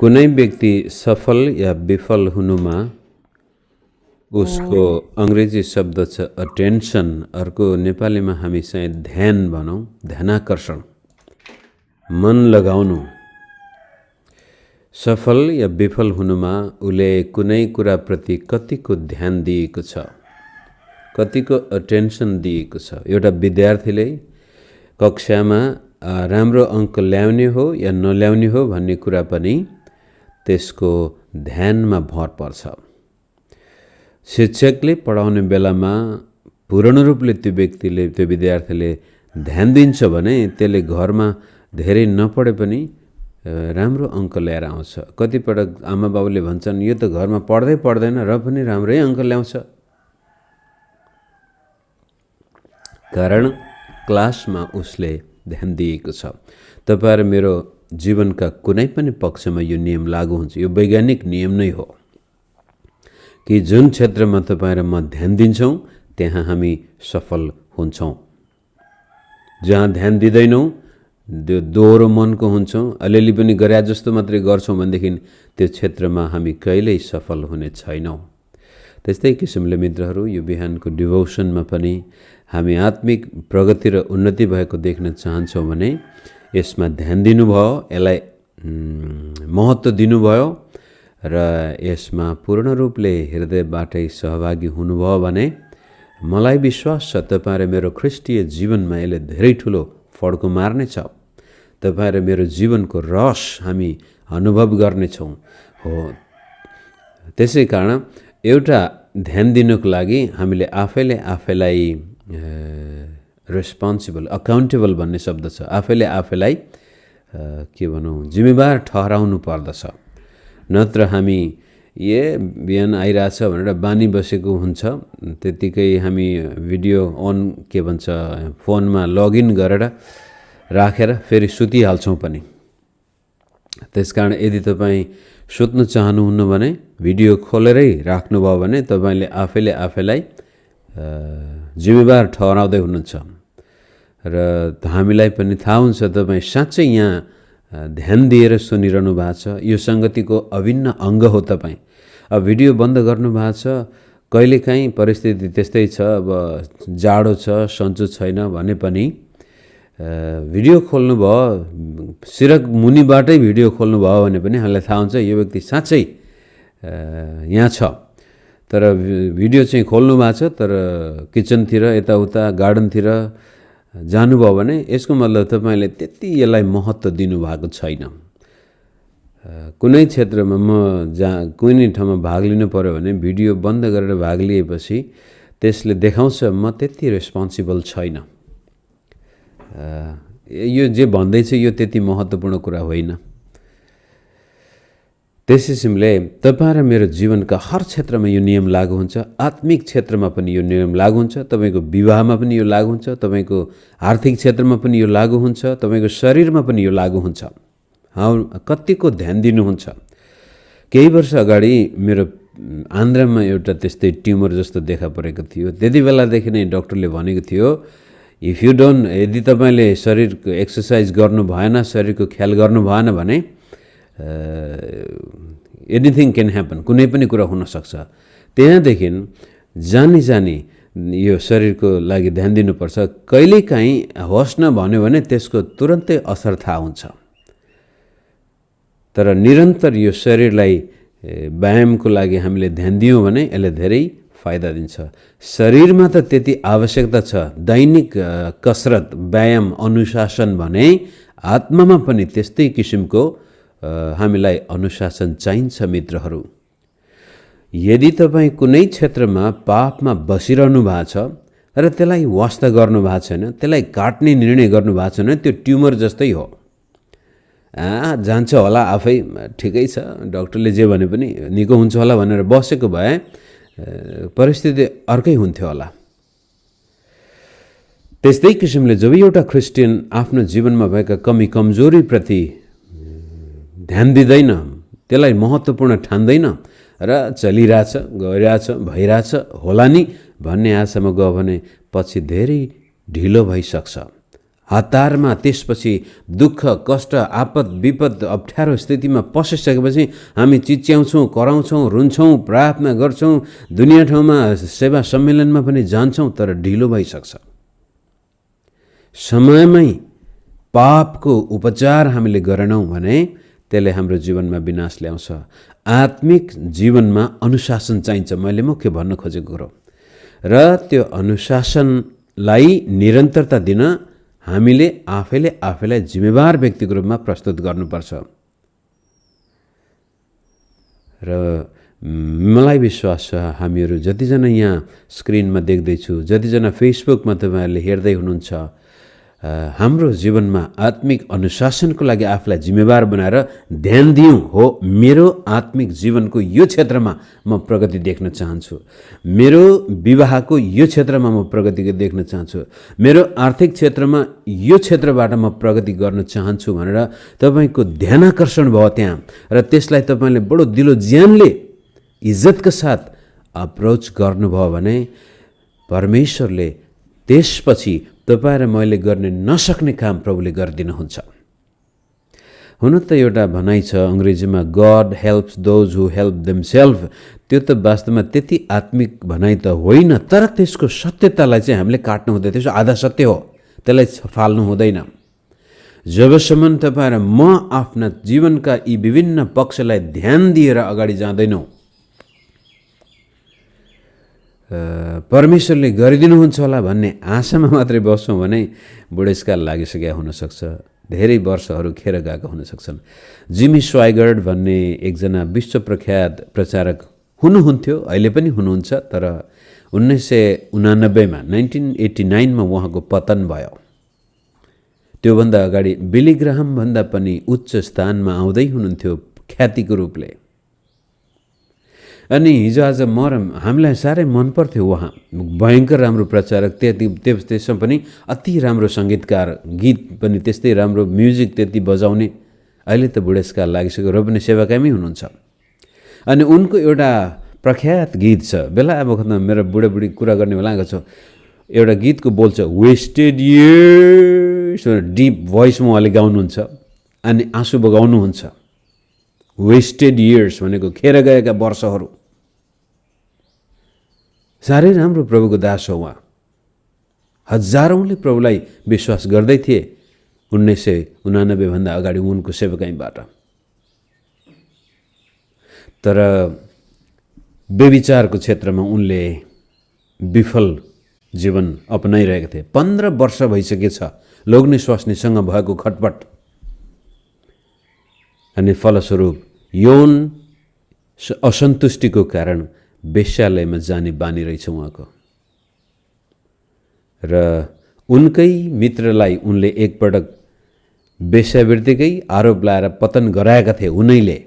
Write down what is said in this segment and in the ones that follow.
कुनै व्यक्ति सफल या विफल हुनुमा उसको अंग्रेजी शब्द छ अटेन्सन, अर्को नेपालीमा हामी चाहिँ ध्यान भनौँ, ध्यानाकर्षण, मन लगाउनु। सफल या विफल हुनुमा उले कुनै कुराप्रति कतिको ध्यान दिएको छ, कतिको अटेन्सन दिएको छ। एउटा विद्यार्थीले कक्षामा राम्रो अङ्क ल्याउने हो या नल्याउने हो भन्ने कुरा पनि त्यसको ध्यानमा भर पर्छ। शिक्षकले पढाउने बेलामा पूर्ण रूपले त्यो व्यक्तिले, त्यो विद्यार्थीले ध्यान दिन्छ भने त्यसले घरमा धेरै नपढे पनि राम्रो अङ्क ल्याएर आउँछ। कतिपटक आमा बाबुले भन्छन् यो त घरमा पढ्दै पढ्दैन र पनि राम्रै अङ्क ल्याउँछ, कारण क्लासमा उसले ध्यान दिएको छ। तपाईहरु मेरो जीवनका कुनै पनि पक्षमा यो नियम लागू हुन्छ। यो वैज्ञानिक नियम नै हो कि जुन क्षेत्रमा तपाईं र म ध्यान दिन्छौं त्यहाँ हामी सफल हुन्छौं। जहाँ ध्यान दिँदैनौं, दोहोरो मनको हुन्छौं, अलिअलि पनि गरे जस्तो मात्रै गर्छौं भनेदेखि त्यो क्षेत्रमा हामी कहिल्यै सफल हुने छैनौं। त्यस्तै किसिमले मित्रहरू, यो बिहानको डिभोसनमा पनि हामी आत्मिक प्रगति र उन्नति भएको देख्न चाहन्छौं भने यसमा ध्यान दिनुभयो, यसलाई महत्त्व दिनुभयो र यसमा पूर्ण रूपले हृदयबाटै सहभागी हुनुभयो भने मलाई विश्वास छ तपाईं र मेरो ख्रिस्टीय जीवनमा यसले धेरै ठुलो फड्को मार्नेछ। तपाईं र मेरो जीवनको रस हामी अनुभव गर्नेछौँ। हो, त्यसै कारण एउटा ध्यान दिनको लागि हामीले आफैले आफैलाई रेस्पोन्सिबल, अकाउन्टेबल भन्ने शब्द छ, आफैले आफैलाई के भनौँ, जिम्मेवार ठहराउनु पर्दछ। नत्र हामी बिहान आइरहेछ भनेर बानी बसेको हुन्छ, त्यतिकै हामी भिडियो अन के भन्छ फोनमा लगइन गरेर राखेर फेरि सुतिहाल्छौँ पनि। त्यसकारण यदि तपाईँ सुत्न चाहनुहुन्न भने भिडियो खोलेरै राख्नुभयो भने तपाईले आफैले आफैलाई जिम्मेवार ठहराउँदै हुनुहुन्छ र हामीलाई पनि थाहा हुन्छ तपाईँ साँच्चै यहाँ ध्यान दिएर सुनिरहनु भएको छ। यो संगतिको अभिन्न अङ्ग हो। तपाईँ अब भिडियो बन्द गर्नु भएको छ, कहिलेकाहीँ परिस्थिति त्यस्तै छ, अब जाडो छ, सन्चो छैन भने पनि भिडियो खोल्नुभयो, सिरक मुनिबाटै भिडियो खोल्नुभयो भने पनि हामीलाई थाहा हुन्छ यो व्यक्ति साँच्चै यहाँ छ। तर भिडियो चाहिँ खोल्नु भएको छ तर किचनतिर, यताउता गार्डनतिर जानुभयो भने यसको मतलब तपाईले त्यति यसलाई महत्त्व दिनुभएको छैन। कुनै क्षेत्रमा कुनै ठाउँमा भाग लिनु पर्यो भने भिडियो बन्द गरेर भाग लिएपछि त्यसले देखाउँछ म त्यति रेस्पोन्सिबल छैन। यो जे भन्दैछ यो त्यति महत्त्वपूर्ण कुरा होइन। त्यस किसिमले तपाईं र मेरो जीवनका हर क्षेत्रमा यो नियम लागू हुन्छ। आत्मिक क्षेत्रमा पनि यो नियम लागू हुन्छ, तपाईको विवाहमा पनि यो लागू हुन्छ, तपाईको आर्थिक क्षेत्रमा पनि यो लागू हुन्छ, तपाईको शरीरमा पनि यो लागू हुन्छ। कतिको ध्यान दिनुहुन्छ। केही वर्ष अगाडि मेरो आन्द्रामा एउटा त्यस्तै ट्युमर जस्तो देखा परेको थियो। त्यति बेलादेखि नै डाक्टरले भनेको थियो इफ यु डोन्ट, यदि तपाईले शरीरको एक्सर्साइज गर्नु भएन, शरीरको ख्याल गर्नु भएन भने एनिथिङ क्यान ह्यापन, कुनै पनि कुरा हुन सक्छ। त्यहाँदेखि जानी जानी यो शरीरको लागि ध्यान दिनुपर्छ। कहिलेकाहीँ होस् न भन्यो भने त्यसको तुरन्तै असर थाहा हुन्छ। तर निरन्तर यो शरीरलाई व्यायामको लागि हामीले ध्यान दियौँ भने यसले धेरै फाइदा दिन्छ। शरीरमा त त्यति आवश्यकता छ, दैनिक कसरत, व्यायाम, अनुशासन भने आत्मामा पनि त्यस्तै किसिमको हामीलाई अनुशासन चाहिन्छ मित्रहरू। यदि तपाईँ कुनै क्षेत्रमा पापमा बसिरहनु भएको छ र त्यसलाई वास्ता गर्नु भएको छैन, त्यसलाई काट्ने निर्णय गर्नु भएको छैन, त्यो ट्युमर जस्तै हो। जान्छ होला आफै, ठिकै छ, डाक्टरले जे भने पनि निको हुन्छ होला भनेर बसेको भए परिस्थिति अर्कै हुन्थ्यो होला। त्यस्तै किसिमले जब एउटा क्रिस्चियन आफ्नो जीवनमा भएका कमी कमजोरीप्रति ध्यान दिँदैन, त्यसलाई महत्त्वपूर्ण ठान्दैन र चलिरहेछ, गइरहेछ, भइरहेछ होला नि भन्ने आशामा गयो भने पछि धेरै ढिलो भइसक्छ। हतारमा, त्यसपछि दुःख, कष्ट, आपद, विपद, अप्ठ्यारो स्थितिमा पसिसकेपछि हामी चिच्याउँछौँ, कराउँछौँ, रुन्छौँ, प्रार्थना गर्छौँ, दुनियाँ ठाउँमा सेवा सम्मेलनमा पनि जान्छौँ, तर ढिलो भइसक्छ। समयमै पापको उपचार हामीले गरेनौँ भने त्यसले हाम्रो जीवनमा विनाश ल्याउँछ। आत्मिक जीवनमा अनुशासन चाहिन्छ, मैले मुख्य भन्न खोजेको कुरो। र त्यो अनुशासनलाई निरन्तरता दिन हामीले आफैलाई जिम्मेवार व्यक्तिको रूपमा प्रस्तुत गर्नुपर्छ। र मलाई विश्वास छ हामीहरू जतिजना यहाँ स्क्रिनमा देख्दैछु, जतिजना फेसबुकमा तपाईँहरूले हेर्दै हुनुहुन्छ, हाम्रो जीवनमा आत्मिक अनुशासनको लागि आफूलाई जिम्मेवार बनाएर ध्यान दिउँ। हो, मेरो आत्मिक जीवनको यो क्षेत्रमा म प्रगति देख्न चाहन्छु, मेरो विवाहको यो क्षेत्रमा म प्रगति देख्न चाहन्छु, मेरो आर्थिक क्षेत्रमा यो क्षेत्रबाट म प्रगति गर्न चाहन्छु भनेर तपाईँको ध्यानाकर्षण भयो त्यहाँ, र त्यसलाई तपाईँले बडो दिलो ज्यानले इज्जतका साथ अप्रोच गर्नुभयो भने परमेश्वरले त्यसपछि तपाईँ र मैले गर्ने नसक्ने काम प्रभुले गरिदिनुहुन्छ। हुन त एउटा भनाइ छ अङ्ग्रेजीमा, god helps those who help themself. त्यो त वास्तवमा त्यति आत्मिक भनाइ त होइन, तर त्यसको सत्यतालाई चाहिँ हामीले काट्नु हुँदैन। त्यसो आधा सत्य हो, त्यसलाई फाल्नु हुँदैन। जबसम्म तपाईँ र म आफ्ना जीवनका यी विभिन्न पक्षलाई ध्यान दिएर अगाडि जाँदैनौँ, परमेश्वरले गरिदिनुहुन्छ होला भन्ने आशामा मात्रै बस्छौँ भने बुढेसकाल लागिसकेका हुनसक्छ, धेरै वर्षहरू खेर गएका हुनसक्छन्। जिमी स्वाइगर्ड भन्ने एकजना विश्वप्रख्यात प्रचारक हुनुहुन्थ्यो, अहिले पनि हुनुहुन्छ, तर 1989मा 1989मा उहाँको पतन भयो। त्योभन्दा अगाडि बिली ग्राहम भन्दा पनि उच्च स्थानमा आउँदै हुनुहुन्थ्यो ख्यातिको रूपले। अनि हिजो आज हामीलाई साह्रै मन पर्थ्यो उहाँ, भयङ्कर राम्रो प्रचारक, त्यसमा पनि अति राम्रो सङ्गीतकार, गीत पनि त्यस्तै राम्रो, म्युजिक त्यति बजाउने। अहिले त बुढेसकाल लागिसक्यो र पनि सेवाकामै हुनुहुन्छ। अनि उनको एउटा प्रख्यात गीत छ, बेला अब वखतमा मेरो बुढाबुढी कुरा गर्ने बेला आएको छ, एउटा गीतको बोल छ, वेस्टेड इयर्स, डिप भोइसमा उहाँले गाउनुहुन्छ अनि आँसु बगाउनुहुन्छ। वेस्टेड इयर्स भनेको खेर गएका वर्षहरू। साह्रै राम्रो प्रभुको दास हो उहाँ। हजारौँले प्रभुलाई विश्वास गर्दै थिए 1989 भन्दा अगाडि उनको सेवकाईबाट। तर व्यभिचारको क्षेत्रमा उनले विफल जीवन अपनाइरहेका थिए। 15 वर्ष भइसकेछ लोग्ने स्वास्नीसँग भएको खटपट, अनि फलस्वरूप यौन असन्तुष्टिको कारण वेश्यालयमा जाने बानी रहेछ उहाँको। र उनकै मित्रलाई उनले एकपटक वेश्यावृत्तिकै आरोप लाएर पतन गराएका थिए उनैले।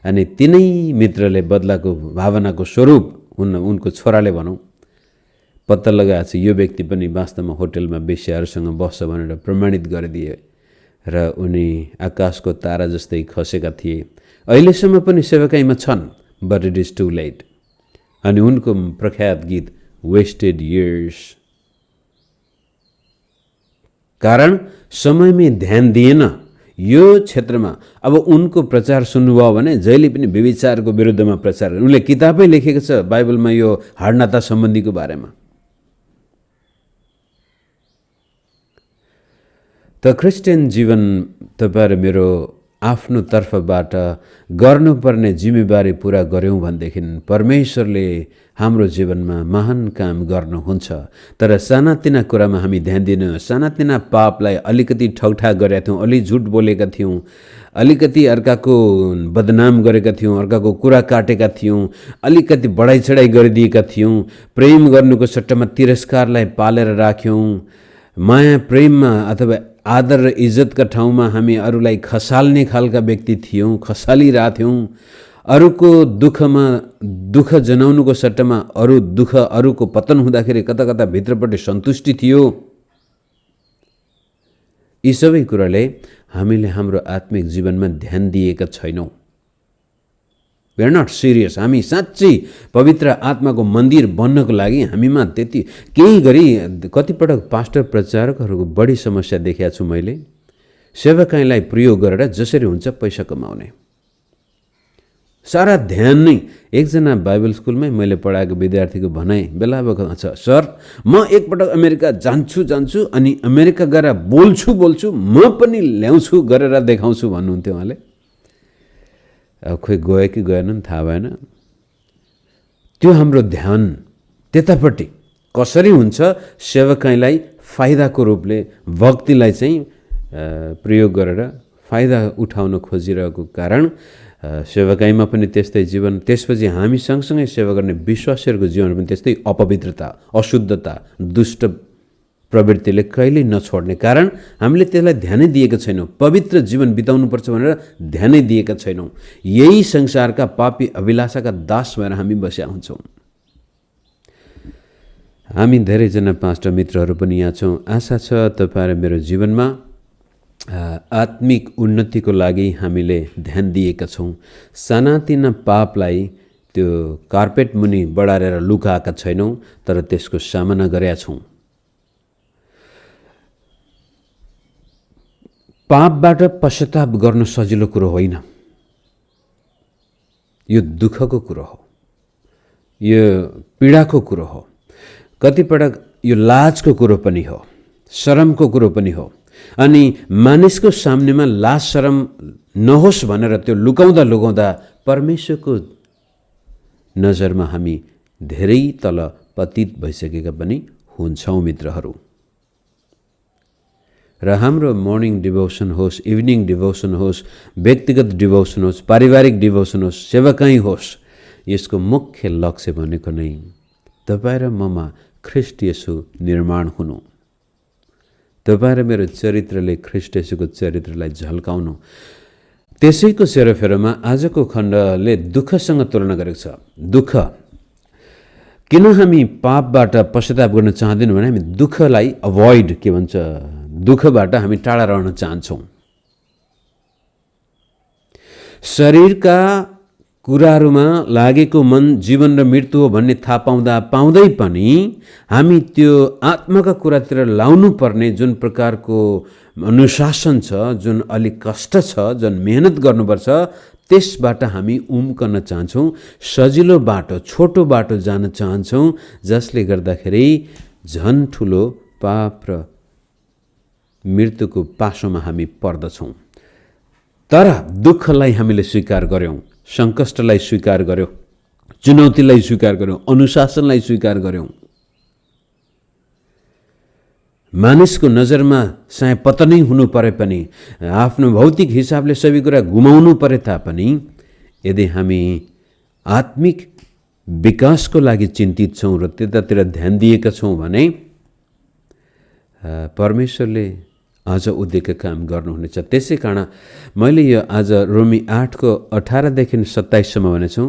अनि तिनै मित्रले बदलाको भावनाको स्वरूप उनको छोराले भनौँ पत्ता लगाएछ, यो व्यक्ति पनि वास्तवमा होटलमा वेश्याहरूसँग बस्छ भनेर प्रमाणित गरिदिए र उनी आकाशको तारा जस्तै खसेका थिए। अहिलेसम्म पनि सेवकाईमा छन्, but it is too late. अनि उनको प्रख्यात गीत वेस्टेड इयर्स, कारण समयमै ध्यान दिएन यो क्षेत्रमा। अब उनको प्रचार सुन्नुभयो भने जहिले पनि व्यभिचारको विरुद्धमा प्रचार, उनले किताबै लेखेको छ बाइबलमा यो हाडनाता सम्बन्धीको बारेमा। त क्रिस्चियन जीवन तपाईँ र मेरो आफ्नो तर्फबाट गर्नुपर्ने जिम्मेवारी पुरा गऱ्यौँ भनेदेखि परमेश्वरले हाम्रो जीवनमा महान काम गर्नुहुन्छ। तर सानातिना कुरामा हामी ध्यान दिदैनौँ। सानातिना पापलाई अलिकति ठगठाग गरेका थियौँ, अलि झुट बोलेका थियौँ, अलिकति अर्काको बदनाम गरेका थियौँ, अर्काको कुरा काटेका थियौँ, अलिकति बढाइ चढाइ गरिदिएका थियौँ, प्रेम गर्नुको सट्टामा तिरस्कारलाई पालेर राख्यौँ, माया प्रेममा अथवा आदर र इज्जतका ठाउँमा हामी अरूलाई खसाल्ने खालका व्यक्ति थियौँ, खसालिरहेथ्यौँ। अरूको दुःखमा दुःख जनाउनुको सट्टामा अरूको पतन हुँदाखेरि कता कता भित्रपट्टि सन्तुष्टि थियो। यी सबै कुराले हामीले हाम्रो आत्मिक जीवनमा ध्यान दिएका छैनौँ। We we are not serious. हामी साँच्चै पवित्र आत्माको मन्दिर बन्नको लागि हामीमा त्यति केही गरी कतिपटक पास्टर प्रचारकहरूको बढी समस्या देखेको छु मैले। सेवकाईलाई प्रयोग गरेर जसरी हुन्छ पैसा कमाउने सारा ध्यान नै। एकजना बाइबल स्कुलमै मैले पढाएको विद्यार्थीको भनाइ बेला बखतमा छ, सर म एकपटक अमेरिका जान्छु अनि अमेरिका गएर बोल्छु म पनि ल्याउँछु गरेर देखाउँछु भन्नुहुन्थ्यो उहाँले। अब खोइ गयो कि गएनन् थाहा भएन। त्यो हाम्रो ध्यान त्यतापट्टि कसरी हुन्छ सेवकाईलाई फाइदाको रूपले भक्तिलाई चाहिँ प्रयोग गरेर फाइदा उठाउन खोजिरहेको कारण सेवकाईमा पनि त्यस्तै जीवन, त्यसपछि हामी सँगसँगै सेवा गर्ने विश्वासीहरूको जीवन पनि त्यस्तै अपवित्रता, अशुद्धता, दुष्ट प्रवृत्तिले कहिल्यै नछोड्ने कारण हामीले त्यसलाई ध्यानै दिएका छैनौँ। पवित्र जीवन बिताउनुपर्छ भनेर ध्यानै दिएका छैनौँ। यही संसारका पापी अभिलाषाका दास भएर हामी बसेका हुन्छौँ। हामी धेरैजना पास्टर मित्रहरू पनि यहाँ छौँ। आशा छ तपाईहरु मेरो जीवनमा आत्मिक उन्नतिको लागि हामीले ध्यान दिएका छौँ। सानातिना पापलाई त्यो कार्पेट मुनि बढारेर लुकाएका छैनौँ, तर त्यसको सामना गरेका छौँ। पापबाट पश्चाताप गर्न सजिलो कुरो होइन। यो दुःखको कुरो हो, यो पीडाको कुरो हो, कतिपटक यो लाजको कुरो पनि हो, शरमको कुरो पनि हो। अनि मानिसको सामनेमा लाज शरम नहोस् भनेर त्यो लुकाउँदा परमेश्वरको नजरमा हामी धेरै तल पतित भइसकेका पनि हुन्छौँ मित्रहरू। र हाम्रो मर्निङ डिभोसन होस्, इभिनिङ डिभोसन होस्, व्यक्तिगत डिभोसन होस्, पारिवारिक डिभोसन होस्, सेवाकाई होस्, यसको मुख्य लक्ष्य भनेको नै तपाईँ र ममा ख्रीष्ट येशू निर्माण हुनु। तपाईँ र मेरो चरित्रले ख्रीष्ट येशूको चरित्रलाई झल्काउनु। त्यसैको सेरोफेरोमा आजको खण्डले दुःखसँग तुलना गरेको छ। दुःख किन हामी पापबाट पश्चाताप गर्न चाहदैनौँ भने हामी दुःखलाई अभोइड, के भन्छ, दुःखबाट हामी टाढा रहन चाहन्छौँ। शरीरका कुराहरूमा लागेको मन जीवन र मृत्यु हो भन्ने थाहा पाउँदै पनि हामी त्यो आत्माका कुरातिर लाउनु पर्ने जुन प्रकारको अनुशासन छ, जुन अलिक कष्ट छ, जुन मेहनत गर्नुपर्छ, त्यसबाट हामी उम्कन चाहन्छौँ। सजिलो बाटो, छोटो बाटो जान चाहन्छौँ, जसले गर्दाखेरि झन ठुलो पाप र मृत्युको पासोमा हामी पर्दछौँ। तर दुःखलाई हामीले स्वीकार गर्यौँ, सङ्कष्टलाई स्वीकार गर्यौँ, चुनौतीलाई स्वीकार गर्यौँ, अनुशासनलाई स्वीकार गर्यौँ। मानिसको नजरमा सायद पतनै हुनु परे पनि, आफ्नो भौतिक हिसाबले सबै कुरा गुमाउनु परे तापनि, यदि हामी आत्मिक विकासको लागि चिन्तित छौँ र त्यतातिर ध्यान दिएका छौँ भने परमेश्वरले आज उद्देश्य काम गर्नुहुनेछ। त्यसै कारण मैले यो आज रोमी 8:18देखि 27सम्म भनेछु,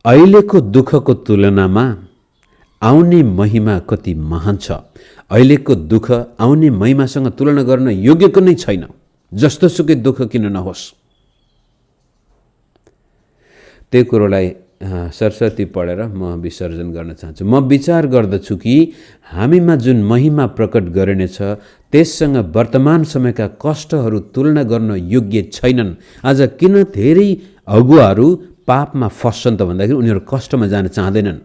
अहिलेको दुःखको तुलनामा आउने महिमा कति महान छ। अहिलेको दुःख आउने महिमासँग तुलना गर्न योग्यको नै छैन, जस्तोसुकै दुःख किन नहोस्। त्यो कुरोलाई सरस्वती पढेर म विसर्जन गर्न चाहन्छु। म विचार गर्दछु कि हामीमा जुन महिमा प्रकट गरिनेछ त्यससँग वर्तमान समयका कष्टहरू तुलना गर्न योग्य छैनन्। आज किन धेरै अगुवाहरू पापमा फस्छन् त भन्दाखेरि उनीहरू कष्टमा जान चाहँदैनन्।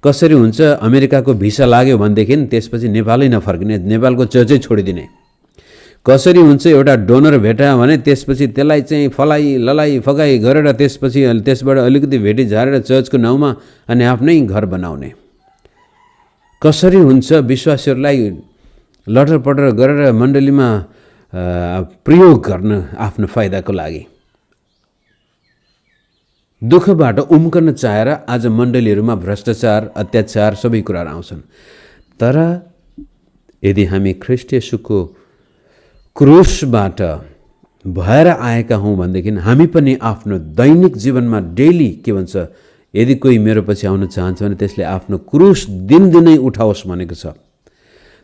कसरी हुन्छ, अमेरिकाको भिसा लाग्यो भनेदेखि त्यसपछि नेपालै नफर्किने, नेपालको चर्चै छोडिदिने। कसरी हुन्छ, एउटा डोनर भेटायो भने त्यसपछि त्यसलाई चाहिँ फलाई ललाई फगाई गरेर त्यसबाट अलिकति भेटी झारेर चर्चको नाउँमा अनि आफ्नै घर बनाउने। कसरी हुन्छ, विश्वासीहरूलाई लटरपटर गरेर मण्डलीमा प्रयोग गर्न आफ्नो फाइदाको लागि। दुःखबाट उम्कन चाहेर आज मण्डलीहरूमा भ्रष्टाचार, अत्याचार सबै कुराहरू आउँछन्। तर यदि हामी ख्रीष्ट येशूको क्रुसबाट भएर आएका हौँ भनेदेखि हामी पनि आफ्नो दैनिक जीवनमा डेली, के भन्छ, यदि कोही मेरो पछि आउन चाहन्छ भने त्यसले आफ्नो क्रुस दिनदिनै उठाओस् भनेको छ।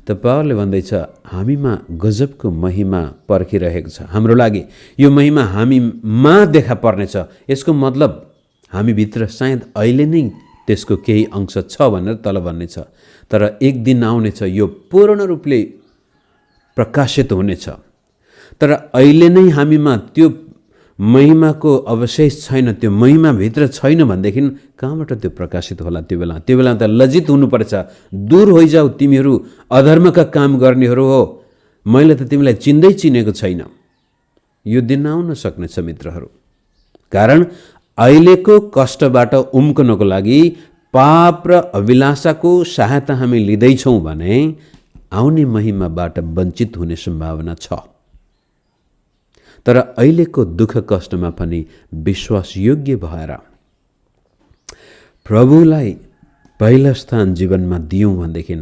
त पावलले भन्दैछ हामीमा गजबको महिमा पर्खिरहेको छ। हाम्रो लागि यो महिमा हामीमा देखा पर्नेछ। यसको मतलब हामीभित्र सायद अहिले नै त्यसको केही अंश छ भनेर तल भन्ने छ, तर एक दिन आउनेछ यो पूर्ण रूपले प्रकाशित हुनेछ। तर अहिले नै हामीमा त्यो महिमाको अवशेष छैन, त्यो महिमा भित्र छैन भनेदेखि कहाँबाट त्यो प्रकाशित होला? त्यो बेला त लज्जित हुनुपर्छ। दूर होइजाऊ तिमीहरू अधर्मका काम गर्नेहरू हो, मैले त तिमीलाई चिनेको छैन। यो दिन आउन सक्नेछ मित्रहरू। कारण अहिलेको कष्टबाट उम्कनको लागि पाप र अभिलाषाको सहायता हामी लिँदैछौँ भने आउने महिमाबाट वञ्चित हुने सम्भावना छ। तर अहिलेको दुःख कष्टमा पनि विश्वासयोग्य भएर प्रभुलाई पहिलो स्थान जीवनमा दियौँ भनेदेखि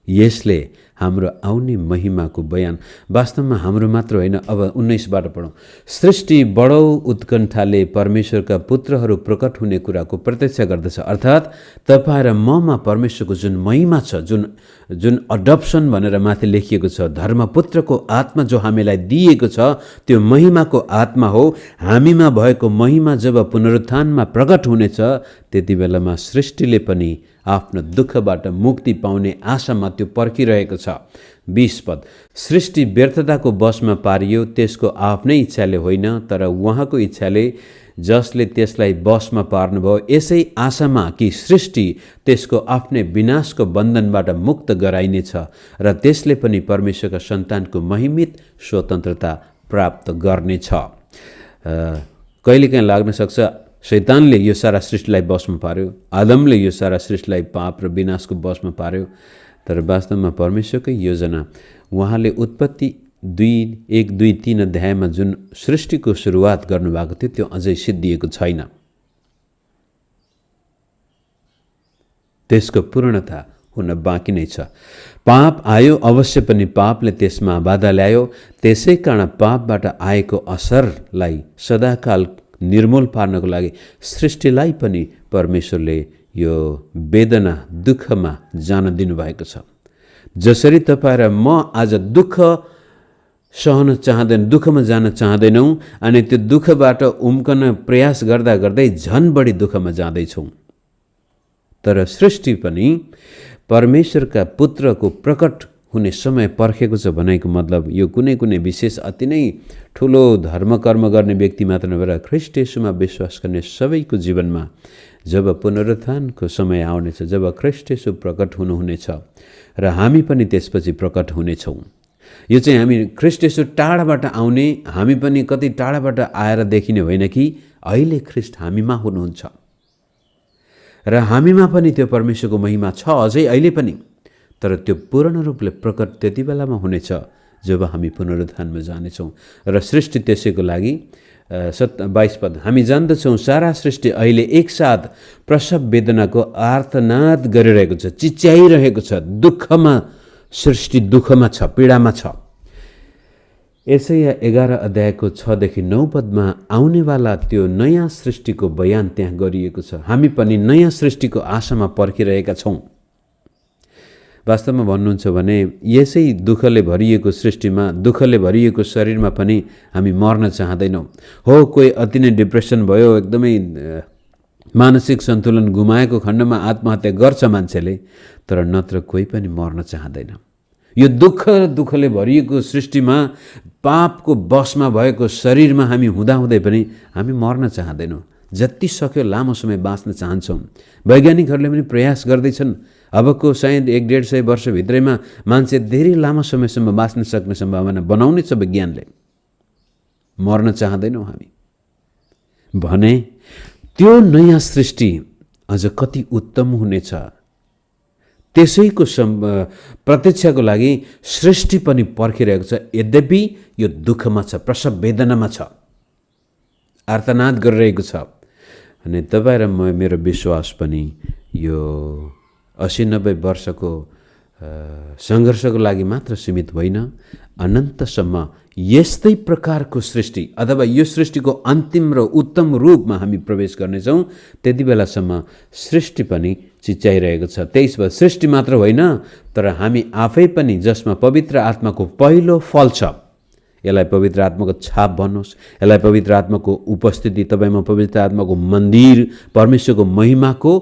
यसले हाम्रो आउने महिमाको बयान वास्तवमा हाम्रो मात्र होइन। अब 19बाट पढौँ। सृष्टि बडो उत्कण्ठाले परमेश्वरका पुत्रहरू प्रकट हुने कुराको प्रत्यक्ष गर्दछ। अर्थात् तपाईँ र ममा परमेश्वरको जुन महिमा छ, जुन अडप्सन भनेर माथि लेखिएको छ, धर्मपुत्रको आत्मा जो हामीलाई दिएको छ, त्यो महिमाको आत्मा हो। हामीमा भएको महिमा जब पुनरुत्थानमा प्रकट हुनेछ त्यति बेलामा सृष्टिले पनि आफ्नो दुःखबाट मुक्ति पाउने आशामा त्यो पर्खिरहेको छ। 20 पद। सृष्टि व्यर्थताको वशमा पारियो, त्यसको आफ्नै इच्छाले होइन, तर उहाँको इच्छाले जसले त्यसलाई वशमा पार्नुभयो। यसै आशामा कि सृष्टि त्यसको आफ्नै विनाशको बन्धनबाट मुक्त गराइनेछ र त्यसले पनि परमेश्वरका सन्तानको महिमित स्वतन्त्रता प्राप्त गर्नेछ। कहिलेकाहीँ लाग्न सक्छ शैतानले यो सारा सृष्टिलाई वशमा पार्यो, आदमले यो सारा सृष्टिलाई पाप र विनाशको वशमा पार्यो, तर वास्तवमा परमेश्वरकै योजना उहाँले उत्पत्ति 1-2-3 अध्यायमा जुन सृष्टिको सुरुवात गर्नुभएको थियो त्यो अझै सिद्धिएको छैन। त्यसको पूर्णता हुन बाँकी नै छ। पाप आयो, अवश्य पनि पापले त्यसमा बाधा ल्यायो। त्यसै कारण पापबाट आएको असरलाई सदाकाल निर्मूल पार्नको लागि सृष्टिलाई पनि परमेश्वरले यो वेदना दुःखमा जान दिनुभएको छ। जसरी तपाईँ र म आज दुःख सहन चाहँदैन, दुःखमा जान चाहँदैनौँ अनि त्यो दुःखबाट उम्कन प्रयास गर्दा गर्दै झन बढी दुःखमा जाँदैछौँ। तर सृष्टि पनि परमेश्वरका पुत्रको प्रकट हुने समय पर्खेको छ भनेको मतलब यो कुनै विशेष अति नै ठुलो धर्म कर्म गर्ने व्यक्ति मात्र नभएर ख्रीष्ट येशूमा विश्वास गर्ने सबैको जीवनमा जब पुनरुत्थानको समय आउनेछ, जब ख्रीष्ट येशू प्रकट हुनुहुनेछ र हामी पनि त्यसपछि प्रकट हुनेछौँ। यो चाहिँ हामी ख्रीष्ट येशू टाढाबाट आउने, हामी पनि कति टाढाबाट आएर देखिने होइन कि अहिले ख्रीष्ट हामीमा हुनुहुन्छ र हामीमा पनि त्यो परमेश्वरको महिमा छ अझै अहिले पनि। तर त्यो पूर्ण रूपले प्रकट त्यति बेलामा हुनेछ जब हामी पुनरुत्थानमा जानेछौँ र सृष्टि त्यसैको लागि 22 पद। हामी जान्दछौँ सारा सृष्टि अहिले एकसाथ प्रसव वेदनाको आर्तनाद गरिरहेको छ, चिच्याइरहेको छ, दुःखमा, सृष्टि दुःखमा छ, पीडामा छ। यसैया 11 अध्यायको 6-9 पदमा आउनेवाला त्यो नयाँ सृष्टिको बयान त्यहाँ गरिएको छ। हामी पनि नयाँ सृष्टिको आशामा पर्खिरहेका छौँ। वास्तवमा भन्नुहुन्छ भने यसै दुःखले भरिएको सृष्टिमा, दुःखले भरिएको शरीरमा पनि हामी मर्न चाहँदैनौँ। हो, कोही अति नै डिप्रेसन भयो, एकदमै मानसिक सन्तुलन गुमाएको खण्डमा आत्महत्या गर्छ मान्छेले, तर नत्र कोही पनि मर्न चाहँदैन। यो दुःखले भरिएको सृष्टिमा, पापको वशमा भएको शरीरमा हामी हुँदाहुँदै पनि हामी मर्न चाहँदैनौँ। जति सक्यो लामो समय बाँच्न चाहन्छौँ। वैज्ञानिकहरूले पनि प्रयास गर्दैछन्। अबको सायद 100-150 वर्षभित्रैमा मान्छे धेरै लामो समयसम्म बाँच्न सक्ने सम्भावना बनाउने छ विज्ञानले। मर्न चाहँदैनौँ हामी भने त्यो नयाँ सृष्टि अझ कति उत्तम हुनेछ त्यसैको प्रत्यक्षको लागि सृष्टि पनि पर्खिरहेको छ। यद्यपि यो दुःखमा छ, प्रसव वेदनामा छ, आर्तनाद गरिरहेको छ। अनि तपाईँ र मेरो विश्वास पनि यो 80-90 वर्षको सङ्घर्षको लागि मात्र सीमित होइन, अनन्तसम्म यस्तै प्रकारको सृष्टि अथवा यो सृष्टिको अन्तिम र उत्तम रूपमा हामी प्रवेश गर्नेछौँ, त्यति बेलासम्म सृष्टि पनि चिच्याइरहेको छ। त्यसो भए सृष्टि मात्र होइन, तर हामी आफै पनि जसमा पवित्र आत्माको पहिलो फल छ, यसलाई पवित्र आत्माको छाप भन्नुहोस्, यसलाई पवित्र आत्माको उपस्थिति, तपाईँमा पवित्र आत्माको मन्दिर, परमेश्वरको महिमाको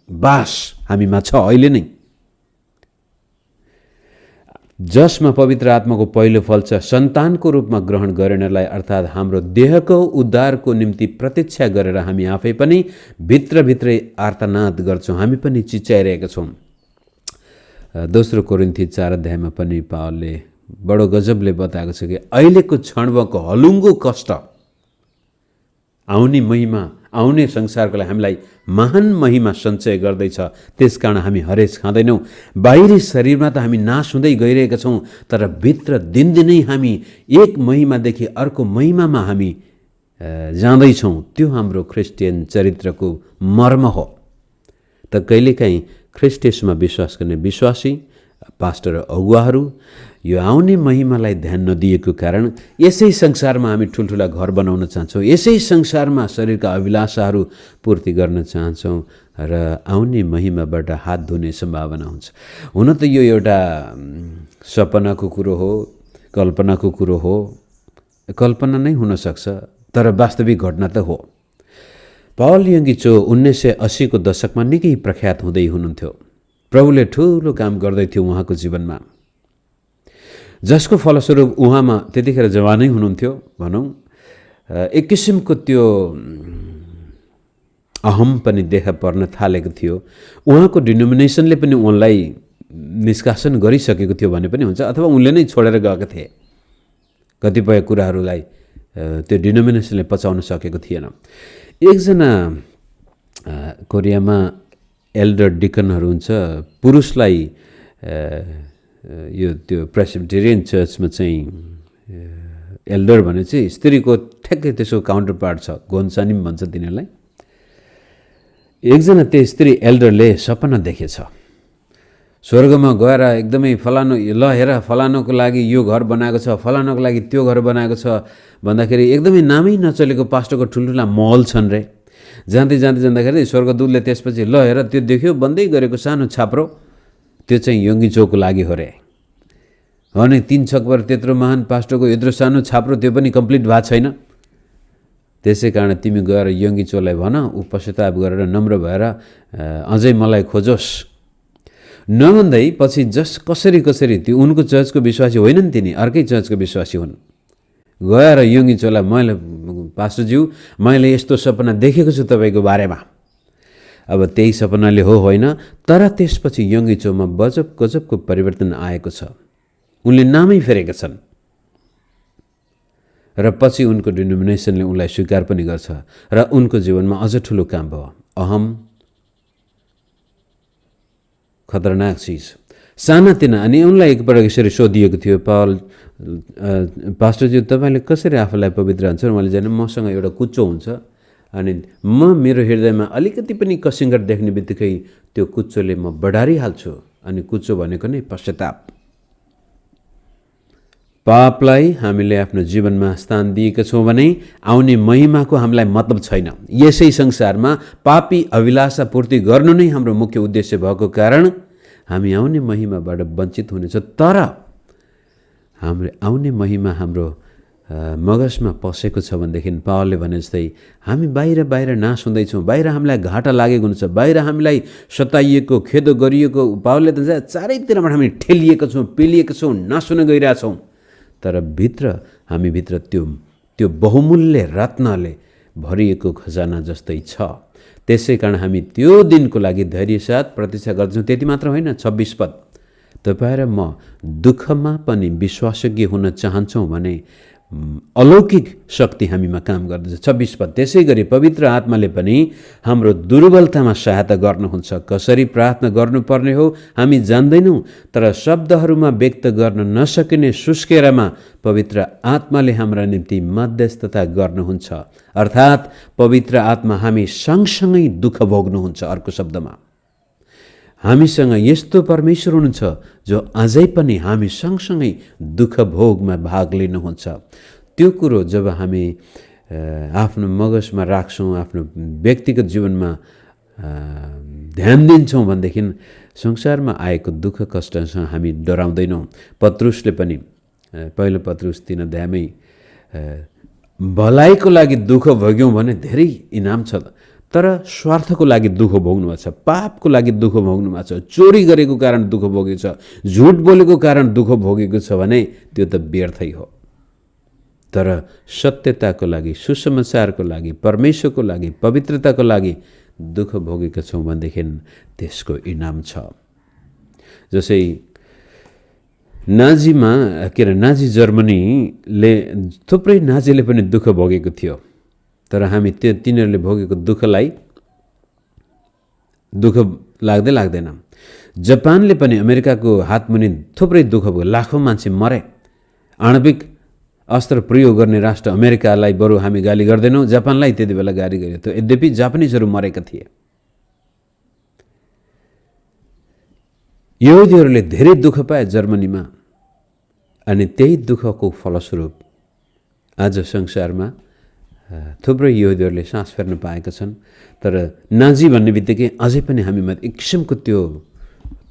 बास हामीमा छ अहिले नै। जसमा पवित्र आत्माको पहिलो फल छ, सन्तानको रूपमा ग्रहण गरेनलाई अर्थात् हाम्रो देहको उद्धारको निम्ति प्रतीक्षा गरेर हामी आफै पनि भित्रभित्रै आर्तनाद गर्छौँ, हामी पनि चिच्याइरहेका छौँ। दोस्रो कोरिन्थी 4 अध्यायमा पनि पावलले बडो गजबले बताएको छ कि अहिलेको क्षणको हलुङ्गो कष्ट आउने महिमा, आउने संसारको लागि हामीलाई महान महिमा सञ्चय गर्दैछ। त्यसकारण हामी हरेस खाँदैनौँ। बाहिरी शरीरमा त हामी नाश हुँदै गइरहेका छौँ, तर भित्र दिनदिनै हामी एक महिमादेखि अर्को महिमामा हामी जाँदैछौँ। त्यो हाम्रो क्रिस्चियन चरित्रको मर्म हो। त कहिलेकाहीँ ख्रीष्ट येशूमा विश्वास गर्ने विश्वासी, पास्टर र अगुवाहरू यो आउने महिमालाई ध्यान नदिएको कारण यसै संसारमा हामी ठुल्ठुला घर बनाउन चाहन्छौँ, यसै संसारमा शरीरका अभिलाषाहरू पूर्ति गर्न चाहन्छौँ र आउने महिमाबाट हात धुने सम्भावना हुन्छ। हुन त यो एउटा सपनाको कुरो हो, कल्पनाको कुरो हो, कल्पना नै हुनसक्छ, तर वास्तविक घटना त हो। पावल यङ्गिचो 1980 को दशकमा निकै प्रख्यात हुँदै हुनुहुन्थ्यो। प्रभुले ठुलो काम गर्दै थियो उहाँको जीवनमा, जसको फलस्वरूप उहाँमा त्यतिखेर जवानै हुनुहुन्थ्यो भनौँ, एक किसिमको त्यो अहम पनि देखा पर्न थालेको थियो। उहाँको डिनोमिनेसनले पनि उनलाई निष्कासन गरिसकेको थियो भने पनि हुन्छ, अथवा उनले नै छोडेर गएका थिए। कतिपय कुराहरूलाई त्यो डिनोमिनेसनले पचाउन सकेको थिएन। एकजना कोरियामा एल्डर डिकनहरू हुन्छ, पुरुषलाई यो त्यो प्रेसिबिटेरियन चर्चमा चाहिँ एल्डर भने चाहिँ स्त्रीको ठ्याक्कै त्यसको काउन्टर पार्ट छ, गोन्सानिम भन्छ तिनीहरूलाई। एकजना त्यो स्त्री एल्डरले सपना देखेछ, स्वर्गमा गएर एकदमै फलानु, ल हेर फलानुको लागि यो घर बनाएको छ, फलानुको लागि त्यो घर बनाएको छ भन्दाखेरि एकदमै नामै नचलेको पास्टरको ठुल्ठुला महल छन् रे। जाँदै जाँदाखेरि स्वर्गदूतले त्यसपछि ल हेर त्यो देख्यो भन्दै गरेको सानो छाप्रो, त्यो चाहिँ यङ्गिचोको लागि हो रे। अनि 3 छकभर त्यत्रो महान पास्टरको यत्रो सानो छाप्रो, त्यो पनि कम्प्लिट भएको छैन। त्यसै कारण तिमी गएर यङ्गिचोलाई भन, ऊ पश्चाताप गरेर नम्र भएर अझै मलाई खोजोस् नभन्दै पछि कसरी त्यो उनको चर्चको विश्वासी होइनन्, तिनी अर्कै चर्चको विश्वासी हुन्। गएर यङ्गिचोलाई मैले पास्टरज्यू मैले यस्तो सपना देखेको छु तपाईँको बारेमा। अब त्यही सपनाले हो होइन, तर त्यसपछि यङ्गिचोमा गजबको परिवर्तन आएको छ। उनले नामै फेरेका छन् र पछि उनको डिनोमिनेसनले उनलाई स्वीकार पनि गर्छ र उनको जीवनमा अझ ठुलो काम भयो। अहम खतरनाक चिज, सानातिना। अनि उनलाई एकपल्ट यसरी सोधिएको थियो, पास्टरज्यू तपाईँले कसरी आफूलाई पवित्र हुन्छ? उहाँले जाने मसँग एउटा कुचो हुन्छ, अनि म मेरो हृदयमा अलिकति पनि कसिङ्गर देख्ने बित्तिकै त्यो कुचोले म बढारिहाल्छु। अनि कुचो भनेको नै पश्चाताप। पापलाई हामीले आफ्नो जीवनमा स्थान दिएका छौँ भने आउने महिमाको हामीलाई मतलब छैन। यसै संसारमा पापी अभिलाषा पूर्ति गर्नु नै हाम्रो मुख्य उद्देश्य भएको कारण हामी आउने महिमाबाट वञ्चित हुनेछ। तर हाम्रो आउने महिमा हाम्रो मगजमा पसेको छ भनेदेखि पावलले भने जस्तै हामी बाहिर नाश हुँदैछौँ, बाहिर हामीलाई घाटा लागेको हुन्छ, बाहिर हामीलाई सताइएको, खेदो गरिएको, पावलले त चारैतिरबाट हामी ठेलिएका छौँ, पेलिएका छौँ, नाश हुन गइरहेछौँ। तर हामीभित्र त्यो बहुमूल्य रत्नले भरिएको खजाना जस्तै छ। त्यसै कारण हामी त्यो दिनको लागि धैर्यसाथ प्रतीक्षा गर्छौँ। त्यति मात्र होइन, 26 पद, तपाईँ र म दुःखमा पनि विश्वासयोग्य हुन चाहन्छौँ भने अलौकिक शक्ति हामीमा काम गर्दछ। 26 पद, त्यसै गरी पवित्र आत्माले पनि हाम्रो दुर्बलतामा सहायता गर्नुहुन्छ। कसरी प्रार्थना गर्नुपर्ने हो हामी जान्दैनौँ, तर शब्दहरूमा व्यक्त गर्न नसकिने सुस्केरामा पवित्र आत्माले हाम्रा निम्ति मध्यस्थता गर्नुहुन्छ। अर्थात् पवित्र आत्मा हामी सँगसँगै दुःख भोग्नुहुन्छ। अर्को शब्दमा हामीसँग यस्तो परमेश्वर हुनुहुन्छ जो अझै पनि हामी सँगसँगै दुःख भोगमा भाग लिनुहुन्छ। त्यो कुरो जब हामी आफ्नो मगजमा राख्छौँ, आफ्नो व्यक्तिगत जीवनमा ध्यान दिन्छौँ भनेदेखि संसारमा आएको दुःख कष्टसँग हामी डराउँदैनौँ। पत्रुसले पनि पहिलो पत्रुस 3 अध्यायमै भलाइको लागि दुःख भोग्यौँ भने धेरै इनाम छ, तर स्वार्थको लागि दुःख भोग्नु भएको छ, पापको लागि दुःख भोग्नु भएको छ, चोरी गरेको कारण दुःख भोगेको छ, झुट बोलेको कारण दुःख भोगेको छ भने त्यो त व्यर्थै हो। तर सत्यताको लागि, सुसमाचारको लागि, परमेश्वरको लागि, पवित्रताको लागि दुःख भोगेका छौँ भनेदेखि त्यसको इनाम छ। जसै नाजी जर्मनीले थुप्रै नाजीले पनि दुःख भोगेको थियो, तर हामी तिनीहरूले भोगेको दुःखलाई दुःख लाग्दैन। जापानले पनि अमेरिकाको हातमुनि थुप्रै दुःख भोग्यो, लाखौँ मान्छे मरे। आणविक अस्त्र प्रयोग गर्ने राष्ट्र अमेरिकालाई बरु हामी गाली गर्दैनौँ, जापानलाई त्यति बेला गाली गरियो थियो। यद्यपि जापानिजहरू मरेका थिए। यहुदीहरूले धेरै दुःख पाए जर्मनीमा, अनि त्यही दुःखको फलस्वरूप आज संसारमा थुप्रै यहुदीहरूले सास फेर्न पाएका छन्। तर नाजी भन्ने बित्तिकै अझै पनि हामीमा एक किसिमको त्यो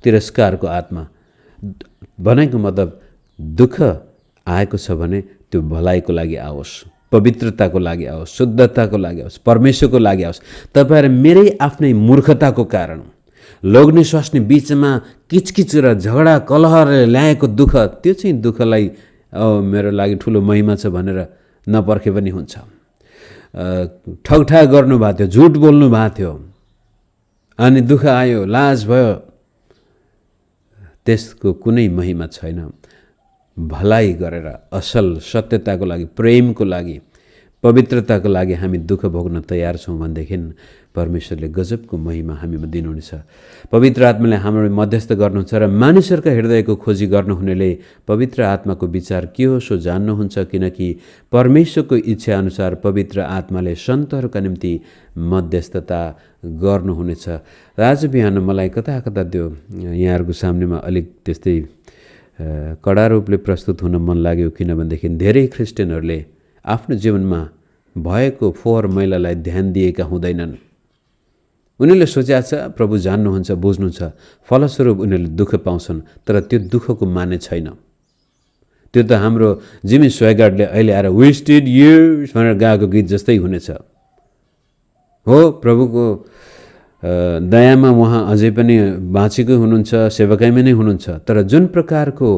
तिरस्कारको आत्मा, भनेको मतलब दुःख आएको छ भने त्यो भलाइको लागि आओस्, पवित्रताको लागि आओस्, शुद्धताको लागि आओस्, परमेश्वरको लागि आओस्। तपाईहरु मेरै आफ्नै मूर्खताको कारण, लोग्ने स्वास्नी बीचमा किचकिच र झगडा कलहरले ल्याएको दुःख, त्यो चाहिँ दुःखलाई मेरो लागि ठुलो महिमा छ भनेर नपर्खे पनि हुन्छ। ठगठाग गर्नु भएको थियो, झुट बोल्नु भएको थियो, अनि दुःख आयो, लाज भयो, त्यसको कुनै महिमा छैन। भलाइ गरेर, असल सत्यताको लागि, प्रेमको लागि, पवित्रताको लागि हामी दुःख भोग्न तयार छौँ भनेदेखि परमेश्वरले गजबको महिमा हामीमा दिनुहुनेछ। पवित्र आत्माले हाम्रो मध्यस्थ गर्नुहुन्छ र मानिसहरूका हृदयको खोजी गर्नुहुनेले पवित्र आत्माको विचार के हो सो जान्नुहुन्छ, किनकि परमेश्वरको इच्छा अनुसार पवित्र आत्माले सन्तहरूका निम्ति मध्यस्थता गर्नुहुनेछ। आज बिहान मलाई कता त्यो यहाँहरूको सामनेमा अलिक त्यस्तै कडा रूपले प्रस्तुत हुन मन लाग्यो, किनभनेदेखि धेरै ख्रिस्टियनहरूले आफ्नो जीवनमा भएको फोहोर मैलालाई ध्यान दिएका हुँदैनन्। उनीहरूले सोचेको छ प्रभु जान्नुहुन्छ, बुझ्नुहुन्छ, फलस्वरूप उनीहरूले दुःख पाउँछन्, तर त्यो दुःखको माने छैन। त्यो त हाम्रो जिमी स्वेगार्डले अहिले आएर वेस्टेड इयर्स भनेर गाएको गीत जस्तै हुनेछ। हो, प्रभुको दयामा उहाँ अझै पनि बाँचेकै हुनुहुन्छ, सेवकाइमा नै हुनुहुन्छ, तर जुन प्रकारको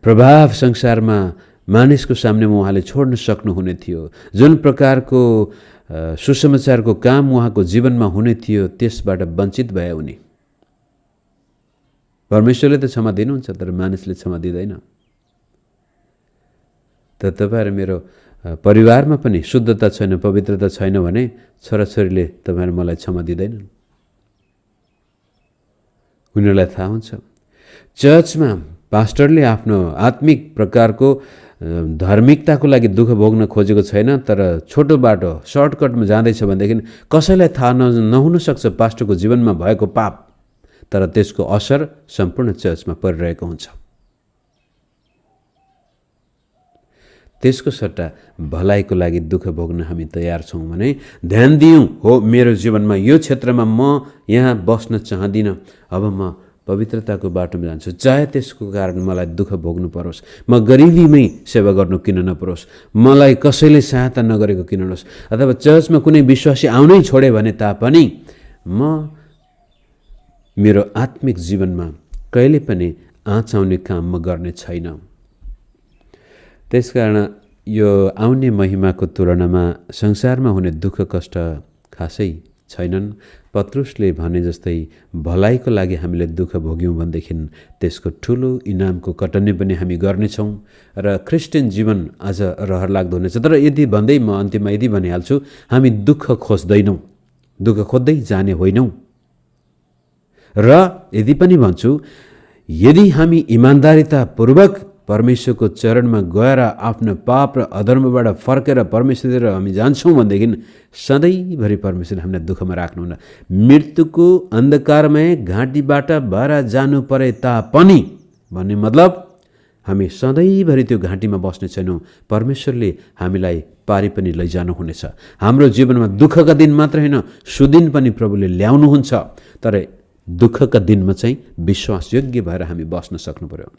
प्रभाव संसारमा मानिसको सामनेमा उहाँले छोड्न सक्नुहुने थियो, जुन प्रकारको सुसमाचारको काम उहाँको जीवनमा हुने थियो, त्यसबाट वञ्चित भए उनी। परमेश्वरले त क्षमा दिनुहुन्छ, तर मानिसले क्षमा दिँदैन। त तपाईहरु मेरो परिवारमा पनि शुद्धता छैन, पवित्रता छैन भने छोराछोरीले तपाईहरु मलाई क्षमा दिँदैनन्। उनीहरूलाई थाहा हुन्छ। चर्चमा पास्टरले आफ्नो आत्मिक प्रकारको धार्मिकताको लागि दुःख भोग्न खोजेको छैन, तर छोटो बाटो सर्टकटमा जाँदैछ भनेदेखि कसैलाई थाहा नहुन सक्छ पास्टरको जीवनमा भएको पाप, तर त्यसको असर सम्पूर्ण चर्चमा परिरहेको हुन्छ। त्यसको सट्टा भलाइको लागि दुःख भोग्न हामी तयार छौँ भने ध्यान दियौँ, हो मेरो जीवनमा यो क्षेत्रमा म यहाँ बस्न चाहदिनँ, अब म पवित्रताको बाटोमा जान्छु, चाहे त्यसको कारण मलाई दुःख भोग्नु परोस्, म गरिबीमै सेवा गर्नु किन नपरोस्, मलाई कसैले सहायता नगरेको किन नहोस्, अथवा चर्चमा कुनै विश्वासी आउनै छोडे भने तापनि म मेरो आत्मिक जीवनमा कहिले पनि आँच आउने काम म गर्ने छैन। त्यसकारण यो आउने महिमाको तुलनामा संसारमा हुने दुःख कष्ट खासै छैनन्। पत्रुसले भने जस्तै भलाइको लागि हामीले दुःख भोग्यौँ भनेदेखि त्यसको ठुलो इनामको कटनी पनि हामी गर्नेछौँ र क्रिस्चियन जीवन आज रहर लाग्दो हुनेछ। तर यदि भन्दै म अन्तिममा यदि भनिहाल्छु, हामी दुःख खोज्दैनौँ, दुःख खोज्दै जाने होइनौँ। र यदि पनि भन्छु, यदि हामी इमान्दारितापूर्वक परमेश्वरको चरणमा गएर आफ्नो पाप र अधर्मबाट फर्केर परमेश्वरतिर हामी जान्छौँ भनेदेखि सधैँभरि परमेश्वरले हामीलाई दुःखमा राख्नुहुन्न। मृत्युको अन्धकारमय घाँटीबाट भएर जानु परे तापनि भन्ने मतलब हामी सधैँभरि त्यो घाँटीमा बस्ने छैनौँ। परमेश्वरले हामीलाई पारी पनि लैजानुहुनेछ। हाम्रो जीवनमा दुःखका दिन मात्र होइन, सुदिन पनि प्रभुले ल्याउनुहुन्छ। तर दुःखका दिनमा चाहिँ विश्वासयोग्य भएर हामी बस्न सक्नु पर्यो।